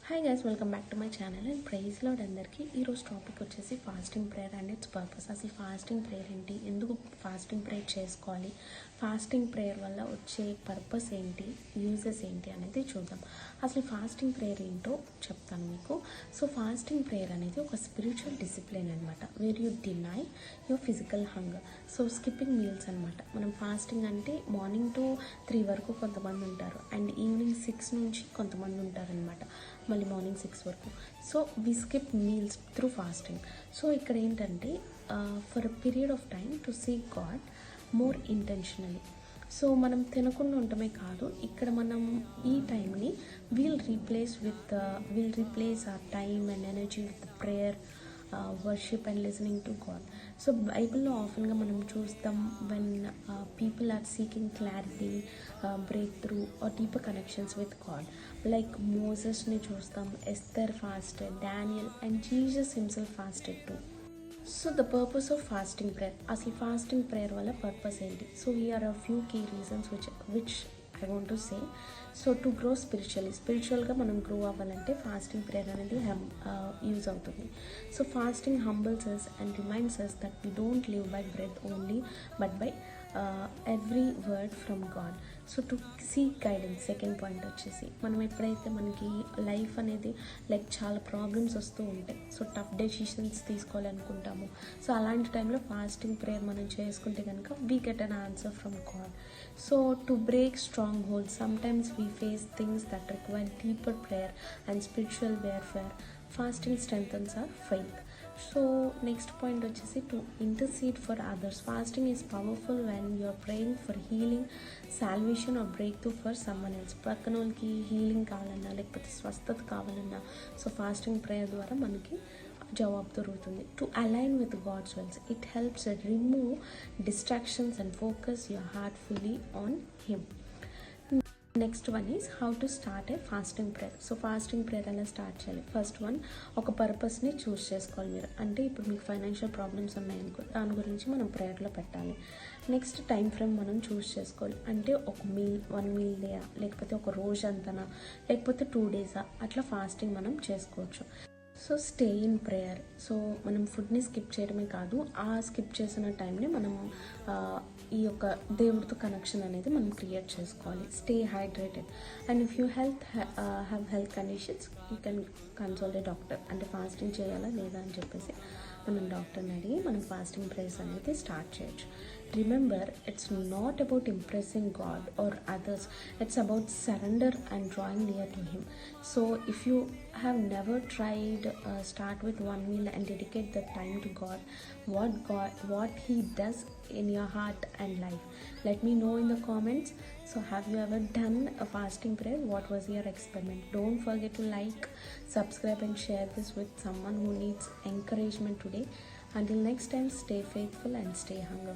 Hi guys, welcome back to my channel and praise lord అందరికీ. ఈరోజు topic వచ్చేసి fasting prayer and its purpose. అసలు fasting prayer ఏంటి, ఎందుకు ఫాస్టింగ్ ప్రేయర్ చేసుకోవాలి, ఫాస్టింగ్ ప్రేయర్ వల్ల వచ్చే పర్పస్ ఏంటి, యూజెస్ ఏంటి అనేది చూద్దాం. అసలు ఫాస్టింగ్ ప్రేయర్ ఏంటో చెప్తాను మీకు. సో ఫాస్టింగ్ ప్రేయర్ అనేది ఒక స్పిరిచువల్ డిసిప్లిన్ అనమాట, where you deny your physical hunger. So skipping meals అనమాట. మనం ఫాస్టింగ్ అంటే మార్నింగ్ టు 3 వరకు కొంతమంది ఉంటారు అండ్ ఈవినింగ్ 6 నుంచి కొంతమంది ఉంటారనమాట, మళ్ళీ మార్నింగ్ 6 వరకు. So we skip meals through fasting. So ఇక్కడ ఏంటంటే for a period of time to seek God more intentionally. So మనం తినకుండా ఉండటమే కాదు, ఇక్కడ మనం ఈ టైంని we'll replace our time and energy with prayer, worship and listening to God. So బైబిల్లో ఆఫెన్గా మనం చూస్తాం when people are seeking clarity, break through or deeper connections with God. Like మోసెస్ని చూస్తాం, Esther fasted, Daniel and Jesus himself fasted too. So the purpose of fasting prayer, అసలు fasting prayer వల్ల purpose ఏంటి? So here are few key reasons which I want to say. So to grow స్పిరిచువల్గా మనం grow అవ్వాలంటే fasting prayer అనేది use అవుతుంది. So fasting humbles us and reminds us that we don't live by bread only but by every word from God. So to seek guidance, second point వచ్చేసి, మనం ఎప్పుడైతే మనకి life అనేది like చాలా problems వస్తూ ఉంటాయి, సో టఫ్ డెసిషన్స్ తీసుకోవాలనుకుంటాము. So అలాంటి టైంలో ఫాస్టింగ్ ప్రేయర్ మనం చేసుకుంటే కనుక we get an answer from God. So to break strongholds, sometimes we face things that require deeper prayer and spiritual warfare. Fasting strengthens our faith. So next point వచ్చేసి to intercede for others. Fasting is powerful when you're praying for healing, salvation or break through for someone else. పక్కన వాళ్ళకి healing కావాలన్నా లేకపోతే స్వస్థత కావాలన్నా so fasting prayer ద్వారా మనకి జవాబు దొరుకుతుంది. To align with god's wills, it helps remove distractions and focus your heart fully on him. Next one is how to start a fasting prayer. So fasting prayer ఎలా start చేయాలి? First one, ఒక పర్పస్ని చూస్ చేసుకోవాలి మీరు. అంటే ఇప్పుడు మీకు financial problems ఉన్నాయనుకో, దాని గురించి మనం ప్రేయర్లో పెట్టాలి. నెక్స్ట్ టైం ఫ్రేమ్ మనం చూస్ చేసుకోవాలి. అంటే ఒక మీల్, 1 మీల్ డేయా, లేకపోతే ఒక రోజు అంతనా, లేకపోతే 2 డేసా, అట్లా ఫాస్టింగ్ మనం చేసుకోవచ్చు. So stay in prayer. So మనం ఫుడ్ని స్కిప్ చేయడమే కాదు, ఆ స్కిప్ చేసిన టైంని మనం ఈ యొక్క దేవుడితో కనెక్షన్ అనేది మనం క్రియేట్ చేసుకోవాలి. Stay hydrated and if you have health conditions you can consult a doctor. అంటే ఫాస్టింగ్ చేయాలా లేదా అని చెప్పేసి మనం డాక్టర్ని అడిగి మనం ఫాస్టింగ్ ప్రేయర్స్ అనేది స్టార్ట్ చేయొచ్చు. Remember, it's not about impressing god or others, it's about surrender and drawing near to him. So if you have never tried, start with 1 meal and dedicate the time to God, what he does in your heart and life. Let me know in the comments. So have you ever done a fasting prayer? What was your experiment? Don't forget to like, subscribe and share this with someone who needs encouragement today. Until next time, stay faithful and stay hungry.